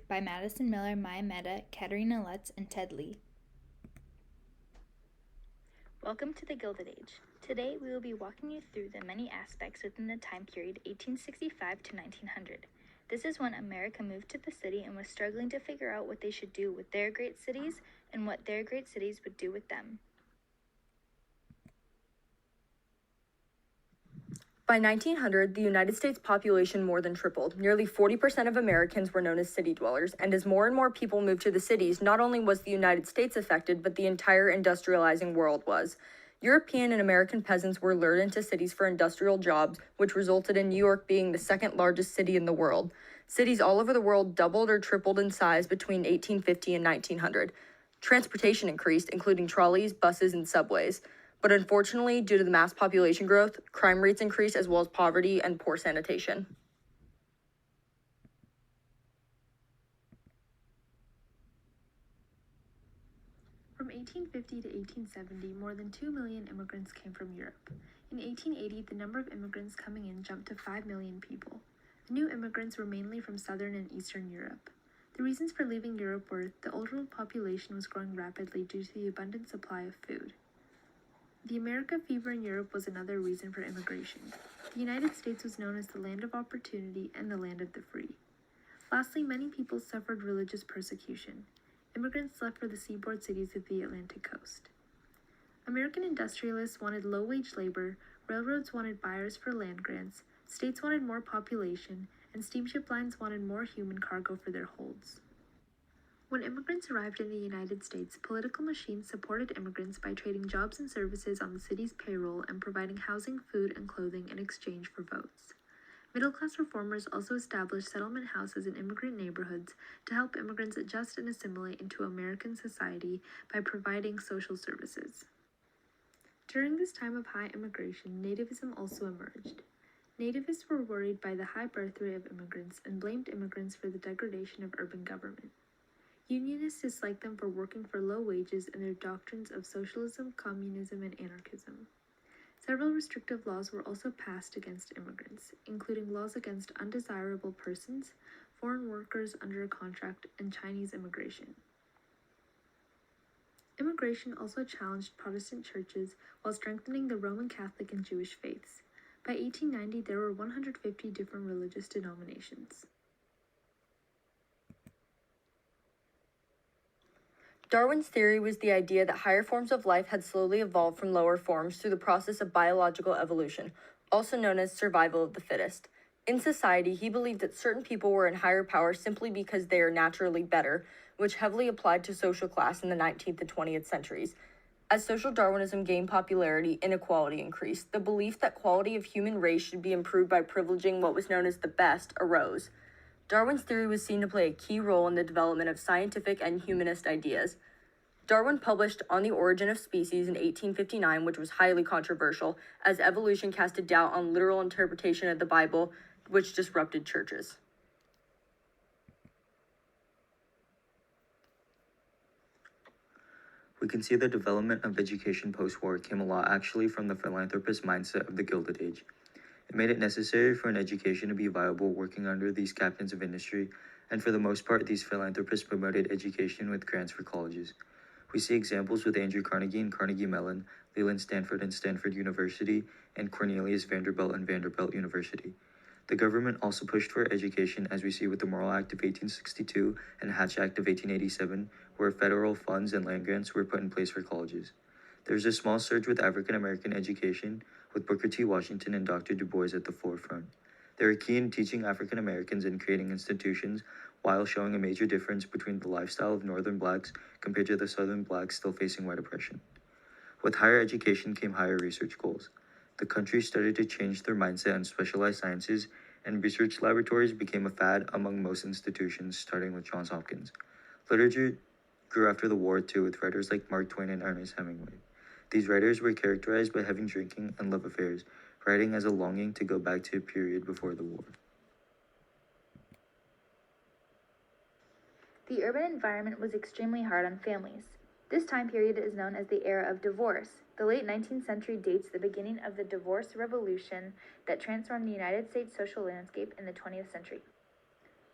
by Maddison Miller, Mehta, Katerina, Lutz, and Ted Lee. Welcome to the Gilded Age. Today we will be walking you through the many aspects within the time period 1865 to 1900. This is when America moved to the city and was struggling to figure out what they should do with their great cities and what their great cities would do with them. By 1900, the United States population more than tripled. Nearly 40% of Americans were known as city dwellers, and as more and more people moved to the cities, not only was the United States affected, but the entire industrializing world was. European and American peasants were lured into cities for industrial jobs, which resulted in New York being the second largest city in the world. Cities all over the world doubled or tripled in size between 1850 and 1900. Transportation increased, including trolleys, buses, and subways. But unfortunately, due to the mass population growth, crime rates increased as well as poverty and poor sanitation. From 1850 to 1870, more than 2 million immigrants came from Europe. In 1880, the number of immigrants coming in jumped to 5 million people. The new immigrants were mainly from Southern and Eastern Europe. The reasons for leaving Europe were the older population was growing rapidly due to the abundant supply of food. The America fever in Europe was another reason for immigration. The United States was known as the land of opportunity and the land of the free. Lastly, many people suffered religious persecution. Immigrants left for the seaboard cities of the Atlantic coast. American industrialists wanted low-wage labor, railroads wanted buyers for land grants, states wanted more population, and steamship lines wanted more human cargo for their holds. When immigrants arrived in the United States, political machines supported immigrants by trading jobs and services on the city's payroll and providing housing, food, and clothing in exchange for votes. Middle-class reformers also established settlement houses in immigrant neighborhoods to help immigrants adjust and assimilate into American society by providing social services. During this time of high immigration, nativism also emerged. Nativists were worried by the high birth rate of immigrants and blamed immigrants for the degradation of urban government. Unionists disliked them for working for low wages and their doctrines of socialism, communism, and anarchism. Several restrictive laws were also passed against immigrants, including laws against undesirable persons, foreign workers under a contract, and Chinese immigration. Immigration also challenged Protestant churches while strengthening the Roman Catholic and Jewish faiths. By 1890, there were 150 different religious denominations. Darwin's theory was the idea that higher forms of life had slowly evolved from lower forms through the process of biological evolution, also known as survival of the fittest. In society, he believed that certain people were in higher power simply because they are naturally better, which heavily applied to social class in the 19th and 20th centuries. As social Darwinism gained popularity, inequality increased. The belief that quality of human race should be improved by privileging what was known as the best arose. Darwin's theory was seen to play a key role in the development of scientific and humanist ideas. Darwin published On the Origin of Species in 1859, which was highly controversial, as evolution cast a doubt on literal interpretation of the Bible, which disrupted churches. We can see the development of education post-war came a lot actually from the philanthropist mindset of the Gilded Age. It made it necessary for an education to be viable working under these captains of industry, and for the most part, these philanthropists promoted education with grants for colleges. We see examples with Andrew Carnegie and Carnegie Mellon, Leland Stanford and Stanford University, and Cornelius Vanderbilt and Vanderbilt University. The government also pushed for education, as we see with the Morrill Act of 1862 and Hatch Act of 1887, where federal funds and land grants were put in place for colleges. There was a small surge with African American education, with Booker T. Washington and Dr. Du Bois at the forefront. They were key in teaching African Americans and creating institutions, while showing a major difference between the lifestyle of Northern blacks compared to the Southern blacks still facing white oppression. With higher education came higher research goals. The country started to change their mindset on specialized sciences, and research laboratories became a fad among most institutions, starting with Johns Hopkins. Literature grew after the war too, with writers like Mark Twain and Ernest Hemingway. These writers were characterized by heavy drinking and love affairs, writing as a longing to go back to a period before the war. The urban environment was extremely hard on families. This time period is known as the era of divorce. The late 19th century dates the beginning of the divorce revolution that transformed the United States social landscape in the 20th century.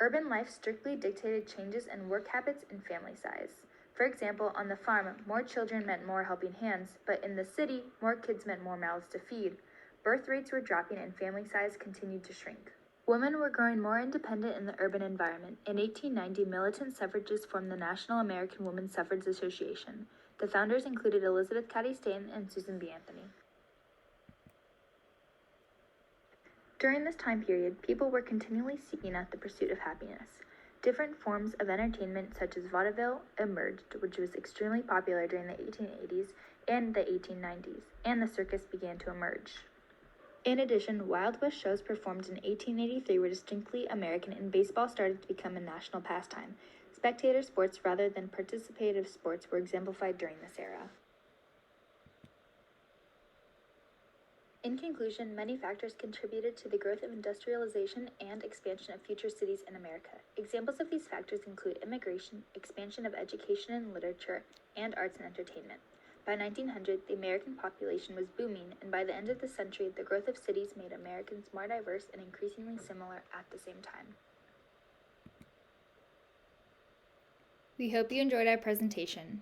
Urban life strictly dictated changes in work habits and family size. For example, on the farm, more children meant more helping hands, but in the city, more kids meant more mouths to feed. Birth rates were dropping and family size continued to shrink. Women were growing more independent in the urban environment. In 1890, militant suffragists formed the National American Women's Suffrage Association. The founders included Elizabeth Cady Stanton and Susan B. Anthony. During this time period, people were continually seeking out the pursuit of happiness. Different forms of entertainment, such as vaudeville, emerged, which was extremely popular during the 1880s and the 1890s, and the circus began to emerge. In addition, Wild West shows performed in 1883 were distinctly American, and baseball started to become a national pastime. Spectator sports rather than participative sports were exemplified during this era. In conclusion, many factors contributed to the growth of industrialization and expansion of future cities in America. Examples of these factors include immigration, expansion of education and literature, and arts and entertainment. By 1900, the American population was booming, and by the end of the century, the growth of cities made Americans more diverse and increasingly similar at the same time. We hope you enjoyed our presentation.